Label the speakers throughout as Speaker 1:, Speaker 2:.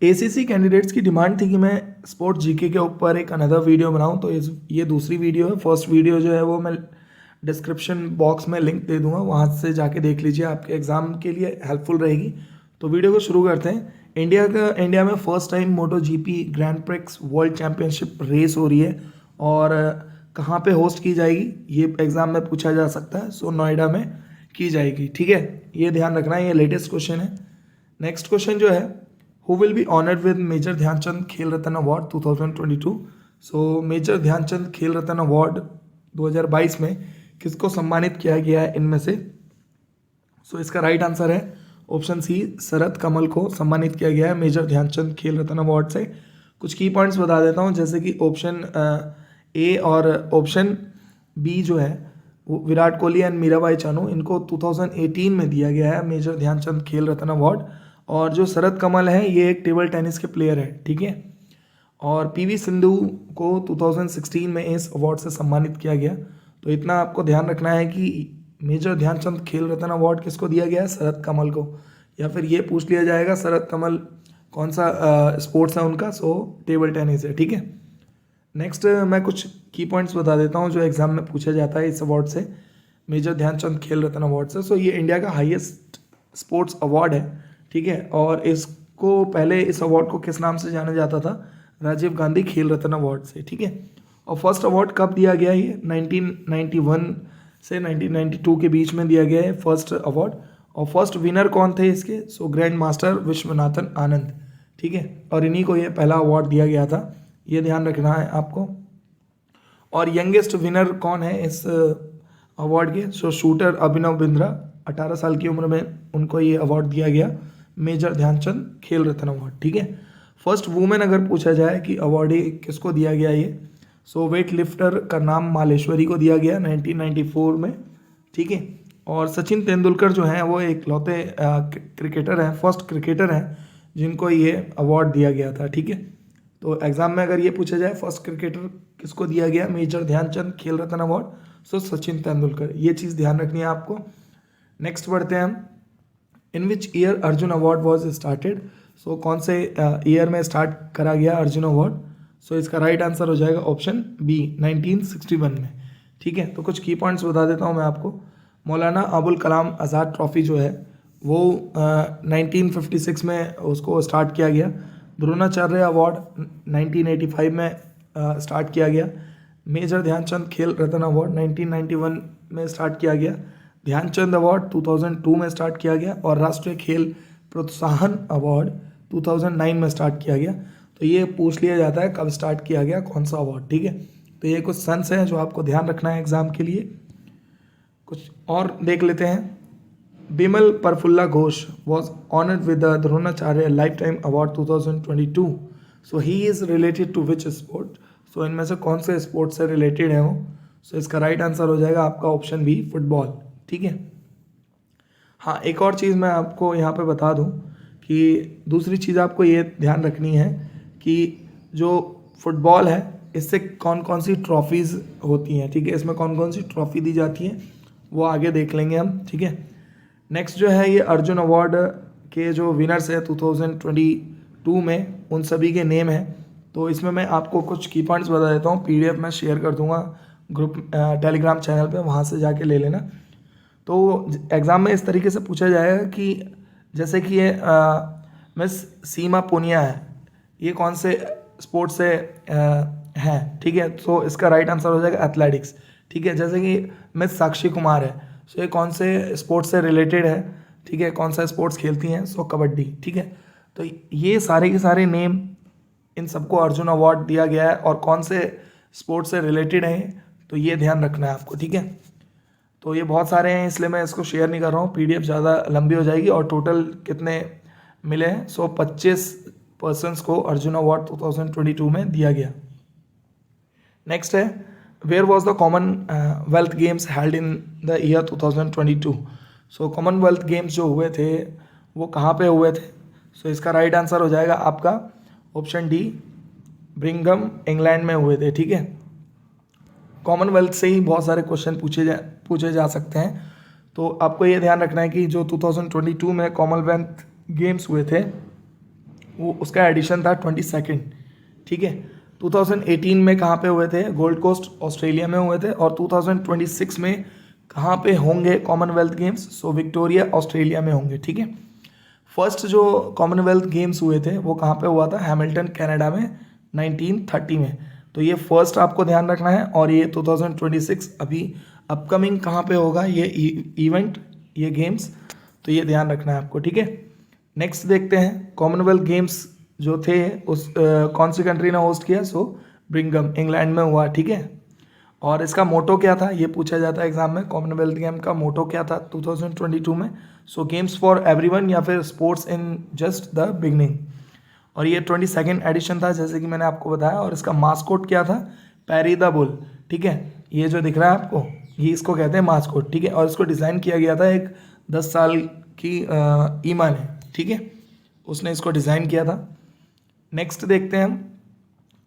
Speaker 1: ACC candidates की demand थी कि मैं स्पोर्ट्स जीके के ऊपर एक अनदर वीडियो बनाऊं, तो ये दूसरी वीडियो है। फर्स्ट वीडियो जो है वो मैं डिस्क्रिप्शन बॉक्स में लिंक दे दूंगा, वहां से जाके देख लीजिए, आपके एग्जाम के लिए हेल्पफुल रहेगी। तो वीडियो को शुरू करते हैं। इंडिया में first time Moto GP grand prix world championship race हो रही है, और कहाँ पे होस्ट की जाएगी ये एग्जाम में पूछा जा सकता है। सो नोएडा में की जाएगी, ठीक है, ये ध्यान रखना है, ये लेटेस्ट क्वेश्चन है। नेक्स्ट क्वेश्चन जो है, who will be honoured with major Dhyan Chand Khel Ratna award 2022। सो मेजर ध्यानचंद खेल रत्न अवार्ड 2022 में किसको सम्मानित किया गया है इनमें से? सो इसका राइट आंसर है ऑप्शन सी, शरद कमल को सम्मानित किया गया है मेजर ध्यानचंद खेल रत्न अवार्ड से। कुछ की पॉइंट्स बता देता हूँ, जैसे कि ऑप्शन ए और ऑप्शन बी जो है वो विराट कोहली एंड मीराबाई चानू, इनको 2018 में दिया गया है मेजर ध्यानचंद खेल रत्न अवार्ड। और जो शरद कमल है ये एक टेबल टेनिस के प्लेयर है, ठीक है। और पीवी सिंधु को 2016 में इस अवार्ड से सम्मानित किया गया। तो इतना आपको ध्यान रखना है कि मेजर ध्यानचंद खेल रत्न अवार्ड किसको दिया गया है? शरद कमल को। या फिर ये पूछ लिया जाएगा शरद कमल कौन सा स्पोर्ट्स है उनका? सो टेबल टेनिस है, ठीक है। नेक्स्ट मैं कुछ की पॉइंट्स बता देता हूँ जो एग्जाम में पूछा जाता है इस अवार्ड से, मेजर ध्यानचंद खेल रत्न अवार्ड से। सो ये इंडिया का हाईएस्ट स्पोर्ट्स अवार्ड है, ठीक है। और इसको पहले इस अवार्ड को किस नाम से जाना जाता था? राजीव गांधी खेल रत्न अवार्ड से, ठीक है। और फर्स्ट अवार्ड कब दिया गया? ये 1991 से 1992 के बीच में दिया गया है फर्स्ट अवार्ड। और फर्स्ट विनर कौन थे इसके? सो ग्रैंड मास्टर विश्वनाथन आनंद, ठीक है। और इन्हीं को ये पहला अवार्ड दिया गया था, ये ध्यान रखना है आपको। और यंगेस्ट विनर कौन है इस अवार्ड के? सो शूटर अभिनव बिंद्रा, 18 साल की उम्र में उनको ये अवार्ड दिया गया, मेजर ध्यानचंद खेल रत्न अवार्ड, ठीक है। फर्स्ट वुमेन अगर पूछा जाए कि अवार्ड किसको दिया गया ये, सो वेट लिफ्टर का नाम मालेश्वरी को दिया गया 1994 में, ठीक है। और सचिन तेंदुलकर जो हैं वो एक लौते क्रिकेटर हैं, फर्स्ट क्रिकेटर हैं जिनको ये अवार्ड दिया गया था, ठीक है। तो एग्जाम में अगर ये पूछा जाए फर्स्ट क्रिकेटर किसको दिया गया मेजर ध्यानचंद खेल रत्न अवार्ड, सो सचिन तेंदुलकर, ये चीज़ ध्यान रखनी है आपको। नेक्स्ट बढ़ते हैं हम। In which year Arjuna award was started. So कौन से ईयर में स्टार्ट करा गया अर्जुन अवार्ड? सो इसका राइट आंसर हो जाएगा ऑप्शन बी, 1961 में, ठीक है। तो कुछ की पॉइंट्स बता देता हूँ मैं आपको। मौलाना अबुल कलाम आज़ाद ट्रॉफी जो है वो 1956 में उसको स्टार्ट किया गया। द्रोणाचार्य अवार्ड 1985 में स्टार्ट किया गया। मेजर ध्यानचंद खेल रत्न अवार्ड 1991 में स्टार्ट किया गया। ध्यानचंद अवार्ड 2002 में स्टार्ट किया गया। और राष्ट्रीय खेल प्रोत्साहन अवार्ड 2009 में स्टार्ट किया गया। तो ये पूछ लिया जाता है कब स्टार्ट किया गया कौन सा अवार्ड, ठीक है। तो ये कुछ सन्स हैं जो आपको ध्यान रखना है एग्जाम के लिए। कुछ और देख लेते हैं। Bimal Prafulla Ghosh was honored with the Dronacharya Lifetime Award 2022. So he is related to which sport? So इनमें से कौन से स्पोर्ट से रिलेटेड है वो? So इसका राइट आंसर हो जाएगा आपका ऑप्शन बी, फुटबॉल, ठीक है। हाँ, एक और चीज़ मैं आपको यहाँ पे बता दूँ कि दूसरी चीज़ आपको ये ध्यान रखनी है कि जो फुटबॉल है इससे कौन कौन सी ट्रॉफीज़ होती हैं, ठीक है। इसमें कौन कौन सी ट्रॉफी दी जाती है वो आगे देख लेंगे हम, ठीक है। नेक्स्ट जो है ये अर्जुन अवार्ड के जो विनर्स है 2022 में, उन सभी के नेम है। तो इसमें मैं आपको कुछ की पॉइंट्स बता देता हूँ, पीडीएफ में शेयर कर दूंगा ग्रुप टेलीग्राम चैनल पे, वहाँ से जाके ले लेना। तो एग्ज़ाम में इस तरीके से पूछा जाएगा कि जैसे कि ये मिस सीमा पुनिया है, ये कौन से स्पोर्ट्स से हैं, ठीक है। तो इसका राइट आंसर हो जाएगा एथलेटिक्स, ठीक है। जैसे कि मिस साक्षी कुमार है, सो ये कौन से स्पोर्ट्स से रिलेटेड है, ठीक है, कौन सा स्पोर्ट्स खेलती हैं? सो कबड्डी, ठीक है। तो ये सारे के सारे नेम, इन सबको अर्जुन अवार्ड दिया गया है और कौन से स्पोर्ट्स से रिलेटेड हैं, तो ये ध्यान रखना है आपको, ठीक है। तो ये बहुत सारे हैं इसलिए मैं इसको शेयर नहीं कर रहा हूँ, पीडीएफ ज़्यादा लंबी हो जाएगी। और टोटल कितने मिले हैं? सो 25 पर्सन्स को अर्जुन अवार्ड 2022 में दिया गया। नेक्स्ट है, where was the commonwealth games held in the year 2022। So commonwealth games जो हुए थे वो कहाँ पे हुए थे? सो इसका राइट आंसर हो जाएगा आपका ऑप्शन डी, ब्रिंघम इंग्लैंड में हुए थे, ठीक है। कॉमनवेल्थ से ही बहुत सारे क्वेश्चन पूछे जा सकते हैं। तो आपको ये ध्यान रखना है कि जो 2022 में कॉमनवेल्थ गेम्स हुए थे वो उसका एडिशन था 22nd, ठीक है। 2018 में कहाँ पे हुए थे? गोल्ड कोस्ट ऑस्ट्रेलिया में हुए थे। और 2026 में कहाँ पे होंगे कॉमनवेल्थ गेम्स? सो विक्टोरिया ऑस्ट्रेलिया में होंगे, ठीक है। फर्स्ट जो कॉमनवेल्थ गेम्स हुए थे वो कहाँ पे हुआ था? हैमिल्टन कनाडा में 1930 में। तो ये फर्स्ट आपको ध्यान रखना है। और ये 2026 अभी अपकमिंग कहाँ पे होगा ये इवेंट, ये गेम्स, तो ये ध्यान रखना है आपको, ठीक है। नेक्स्ट देखते हैं कॉमनवेल्थ गेम्स जो थे उस कौन सी कंट्री ने होस्ट किया? सो ब्रिंगम, इंग्लैंड में हुआ, ठीक है। और इसका मोटो क्या था? ये पूछा जाता है एग्जाम में, कॉमनवेल्थ गेम का मोटो क्या था 2022 में? सो गेम्स फॉर एवरीवन या फिर sports in just the beginning. और ये 22nd एडिशन था जैसे कि मैंने आपको बताया। और इसका मास्कोट क्या था? पैरी द बुल, ठीक है। ये जो दिख रहा है आपको, ये इसको कहते हैं मास्कोट, ठीक है। और इसको डिज़ाइन किया गया था एक 10 साल की ईमा ने, ठीक है, उसने इसको डिज़ाइन किया था। नेक्स्ट देखते हैं हम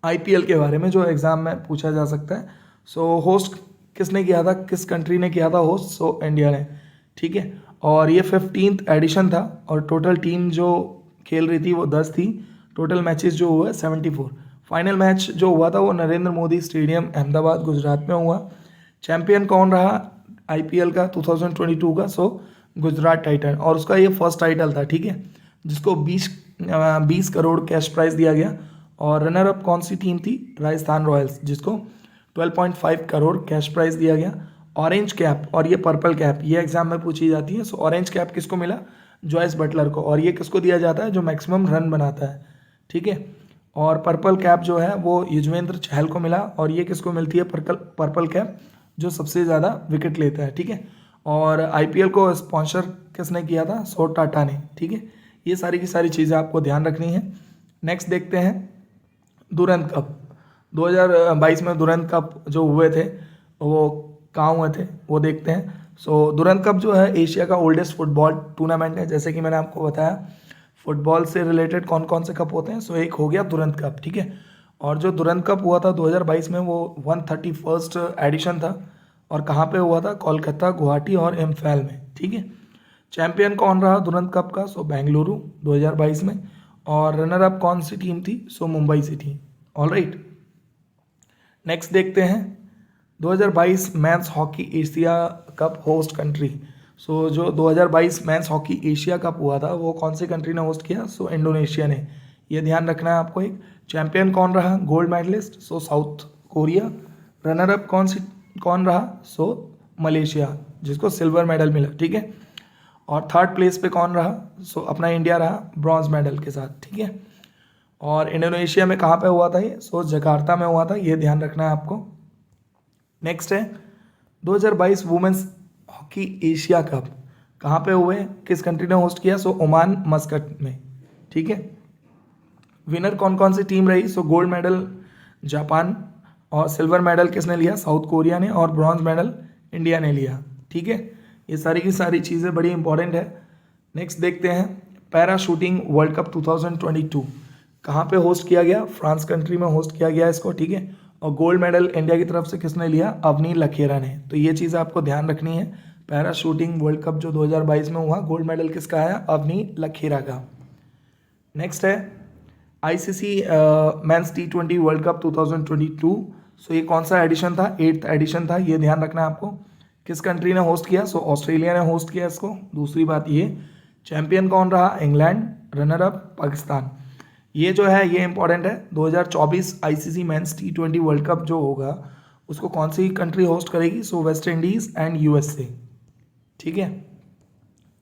Speaker 1: IPL के बारे में जो एग्ज़ाम में पूछा जा सकता है। सो होस्ट किसने किया था? किस कंट्री ने किया था होस्ट? सो इंडिया ने, ठीक है। और ये 15th एडिशन था। और टोटल टीम जो खेल रही थी वो 10 थी। टोटल मैचेस जो हुए 74। फाइनल मैच जो हुआ था वो नरेंद्र मोदी स्टेडियम अहमदाबाद गुजरात में हुआ। चैंपियन कौन रहा IPL का 2022 का? सो गुजरात टाइटन। और उसका ये फर्स्ट टाइटल था, ठीक है, जिसको 20 करोड़ कैश प्राइज दिया गया। और रनर अप कौन सी टीम थी? राजस्थान रॉयल्स, जिसको 12.5 करोड़ कैश प्राइज दिया गया। ऑरेंज कैप और ये पर्पल कैप ये एग्जाम में पूछी जाती है। सो ऑरेंज कैप किसको मिला? जॉयस बटलर को। और ये किसको दिया जाता है? जो मैक्सिमम रन बनाता है, ठीक है। और पर्पल कैप जो है वो युजवेंद्र चहल को मिला। और ये किसको मिलती है? पर्पल कैप जो सबसे ज़्यादा विकेट लेता है, ठीक है। और IPL को स्पॉन्सर किसने किया था? सो टाटा ने, ठीक है। ये सारी की सारी चीज़ें आपको ध्यान रखनी है। नेक्स्ट देखते हैं दुरंत कप। 2022 में दुरंत कप जो हुए थे वो कहाँ हुए थे वो देखते हैं। सो दुरंत कप जो है एशिया का ओल्डेस्ट फुटबॉल टूर्नामेंट है। जैसे कि मैंने आपको बताया फुटबॉल से रिलेटेड कौन कौन से कप होते हैं। सो एक हो गया दुरंत कप, ठीक है। और जो दुरंत कप हुआ था 2022 में वो 131st एडिशन था। और कहाँ पे हुआ था? कोलकाता, गुवाहाटी और इम्फाल में, ठीक है। चैंपियन कौन रहा दुरंत कप का? सो बेंगलुरु 2022 में। और रनर अप कौन सी टीम थी? So Mumbai City. Alright, next देखते हैं 2022 men's hockey Asia cup host country. So जो 2022 मेंस हॉकी एशिया कप हुआ था वो कौन सी कंट्री ने होस्ट किया? सो इंडोनेशिया ने। ये ध्यान रखना है आपको। एक चैंपियन कौन रहा? गोल्ड मेडलिस्ट, सो साउथ कोरिया। रनर अप कौन रहा? सो मलेशिया, जिसको सिल्वर मेडल मिला, ठीक है। और थर्ड प्लेस पे कौन रहा? सो अपना इंडिया रहा ब्रॉन्ज मेडल के साथ, ठीक है। और इंडोनेशिया में कहाँ पे हुआ था ये? सो जकार्ता में हुआ था। ये ध्यान रखना है आपको। नेक्स्ट है 2022 वुमेन्स हॉकी एशिया कप कहाँ पे हुए? किस कंट्री ने होस्ट किया? सो ओमान मस्कट में, ठीक है। विनर कौन कौन सी टीम रही? So gold medal Japan. और सिल्वर मेडल किसने लिया? साउथ कोरिया ने। और ब्रॉन्ज मेडल इंडिया ने लिया, ठीक है। ये सारी की सारी चीज़ें बड़ी इंपॉर्टेंट है। नेक्स्ट देखते हैं पैरा शूटिंग वर्ल्ड कप 2022 कहाँ पे होस्ट किया गया? फ्रांस कंट्री में होस्ट किया गया इसको, ठीक है। और गोल्ड मेडल इंडिया की तरफ से किसने लिया? अवनी लखेरा ने। तो ये चीज़ आपको ध्यान रखनी है। पैरा शूटिंग वर्ल्ड कप जो 2022 में हुआ, गोल्ड मेडल किसका आया? अवनी लखेरा का। नेक्स्ट है ICC men's T20 world cup 2022। So ये कौन सा एडिशन था? 8th एडिशन था। ये ध्यान रखना है आपको। किस कंट्री ने होस्ट किया? सो ऑस्ट्रेलिया ने होस्ट किया इसको। दूसरी बात ये चैंपियन कौन रहा? इंग्लैंड। Runner up Pakistan. ये जो है ये इंपॉर्टेंट है। 2024 ICC men's T20 world cup जो होगा उसको कौन सी कंट्री होस्ट करेगी? सो वेस्ट इंडीज़ एंड USA, ठीक है।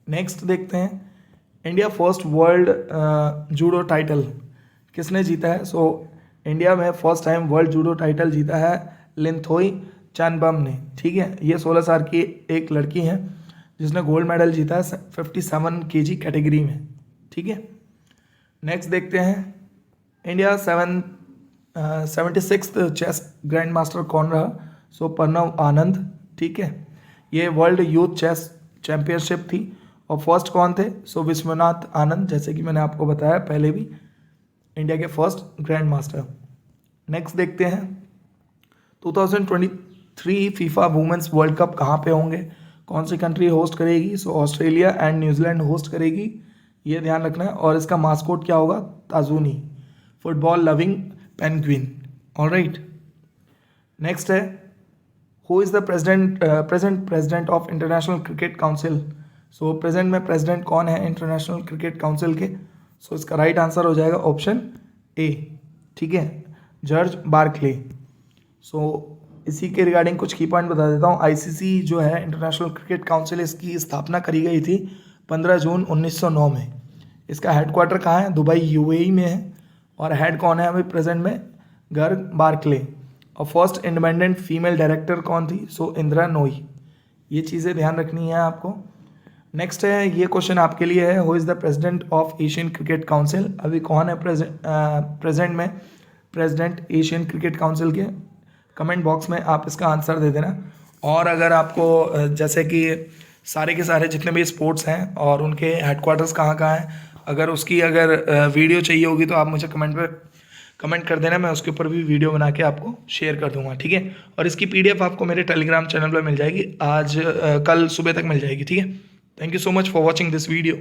Speaker 1: नेक्स्ट देखते हैं India first world judo title किसने जीता है? सो इंडिया में first time world judo title जीता है लिंथोई चैनबम ने, ठीक है। ये 16 साल की एक लड़की है जिसने गोल्ड मेडल जीता है 57 kg कैटेगरी में, ठीक है। नेक्स्ट देखते हैं India 76th chess grand master कौन रहा? सो प्रणव आनंद, ठीक है। ये वर्ल्ड यूथ चेस चैम्पियनशिप थी। और फर्स्ट कौन थे? सो विश्वनाथ आनंद, जैसे कि मैंने आपको बताया पहले भी, इंडिया के फर्स्ट ग्रैंड मास्टर। नेक्स्ट देखते हैं 2023 फीफा वुमेन्स वर्ल्ड कप कहाँ पे होंगे? कौन सी कंट्री होस्ट करेगी? So Australia and New Zealand host करेगी। ये ध्यान रखना है। और इसका मास्कोट क्या होगा? ताजूनी, football loving penguin. Alright, next है who is the present president of International Cricket Council. So present में प्रेसिडेंट कौन है इंटरनेशनल क्रिकेट काउंसिल के? सो इसका राइट आंसर हो जाएगा ऑप्शन ए, ठीक है, जॉर्ज बार्कले। सो इसी के रिगार्डिंग कुछ की पॉइंट बता देता हूँ। आईसीसी जो है इंटरनेशनल क्रिकेट काउंसिल, इसकी स्थापना करी गई थी 15 जून 1909 में। इसका हेडक्वार्टर कहाँ है? दुबई यूएई में है। और हेड कौन है अभी प्रेजेंट में? गर्ग बार्कले। और फर्स्ट इंडिपेंडेंट फीमेल डायरेक्टर कौन थी? सो इंदिरा नोई। ये चीज़ें ध्यान रखनी है आपको। नेक्स्ट है, ये क्वेश्चन आपके लिए है, who is the president of Asian cricket council. अभी कौन है प्रेजेंट में प्रेसिडेंट एशियन क्रिकेट काउंसिल के? कमेंट बॉक्स में आप इसका आंसर दे देना। और अगर आपको जैसे कि सारे के सारे जितने भी स्पोर्ट्स हैं और उनके हेडक्वार्टर्स कहाँ कहाँ हैं, अगर उसकी वीडियो चाहिए होगी तो आप मुझे कमेंट कर देना, मैं उसके ऊपर भी वीडियो बना के आपको शेयर कर दूंगा, ठीक है। और इसकी पीडीएफ आपको मेरे टेलीग्राम चैनल पर मिल जाएगी, कल सुबह तक मिल जाएगी, ठीक है। Thank you so much for watching this video.